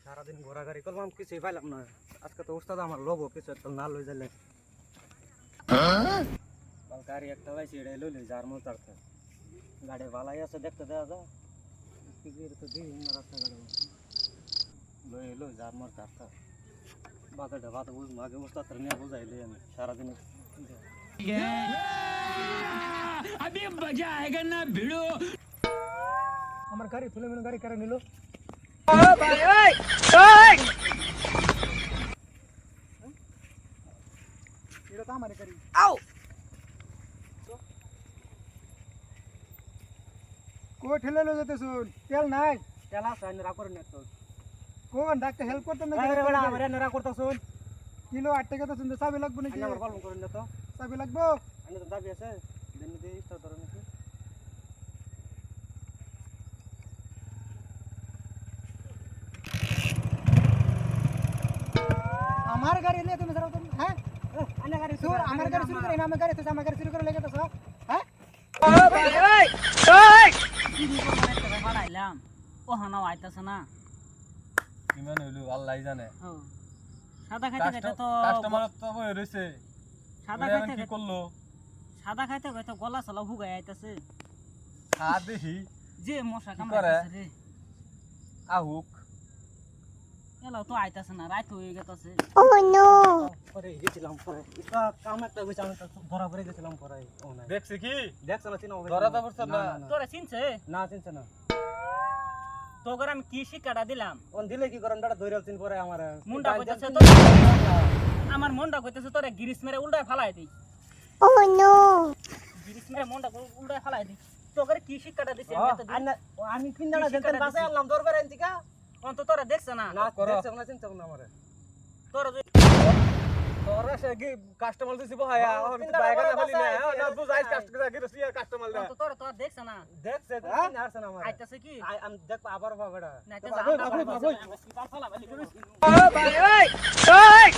সারাদিন ঘোরাঘুরি করলাম, কিছুই পাইলাম না। আজকে তো ওস্তাদ আমার লোভ কিছু একটা না লই যাইলে গাড়ি একটা পাইছি, এটাই লই লই যার মতো আর গাড়ি ভালাই আছে, দেখতে দেওয়া যায় তো দিই না রাস্তা গাড়ি লই লই যার মতো আর বাতাটা বাতা বুঝবো আগে ওস্তাদ নিয়ে বুঝাইলে আমি সারাদিন अभी मजा आएगा ना भिड़ो। আমার গাড়ি তুলে মেলে গাড়ি কেন নিল? এটা তো আমার গাড়ি। আও কো ঠেলে লো যেতে শুন, তেল নাই। তেল আছে না রাখর না তো। কোন ডাক্তার হেল্প করতে না? আরে বড় আমারে না রাখর তো শুন। কিলো 8 টাকা তো শুন, চাবি লাগবে নাকি? আমার কলম করেন না তো। চাবি লাগবে? আমি তো চাবি আছে। দেন দে স্টার্ট করো নাকি? আমার গাড়ি নিয়ে তুমি যাও তুমি, হ্যাঁ? আমার গাড়ি শুরু করে, আমার গাড়ি শুরু করে না, আমার গাড়ি তো আমার গাড়ি শুরু করে লেগে তো সব, হ্যাঁ? ও ভাই ওই ওই কি দিব মানে একটা বাড়াইলাম ও হানাও আইতাছে না। কিমান হইলো আল্লাহই জানে। ও সাদা খাইতে খাইতে তো কাস্টমার তো বই রইছে। সাদা ওরে খাইতে কি করলো? সাদা খাইতে খাইতে গলা চলা হুগাই আইতাছে। খা দেখি যে মশা কি কামড়াইতাছে রে। আহুক এলা তো আইতাছে না, রাত হয়ে গেতাছে। পরে গেছিলাম পরে এটা কাম একটা হইছে, আমি তো ধরা পড়ে গেছিলাম পরে। ও না দেখছি কি দেখছ না চিনো? ধরা তো পড়ছ না। তোরা চিনছে? না চিনছ না। তোগর আমি কি শিক্ষাটা দিলাম? ওন দিলে কি করেন দাদা, ধরে চিন পরে আমার মুন্ডা কইতাছে তো, আমার মনটা কইতাছে তোরে গিরিস মেরে উল্টায় ফালাই দেই। ও নো গিরিস মেরে মনটা উল্টায় ফালাই দেই। তোগর কি শিক্ষাটা দিছি আমি তো আমি তিন দাঁড়া দেখেন বাসে আনলাম দরবার আনছি কা। অন্ত তোরা দেখছ না? না দেখছ না, চিনছ না আমারে। তোরা তোরা সে কাস্টমার দিছি বহায়া আমি তো বাইরে না বলি না, না বুঝাইস কাস্টমার গিরছি কাস্টমার দা। অন্ত তোরা দেখছ না? দেখছে তুমি আসছ না আমারে। আইতাছে কি? আমি দেখ আবার বাবাডা। না আইতাছে আমরা ফালা ও ভাই ওই ওই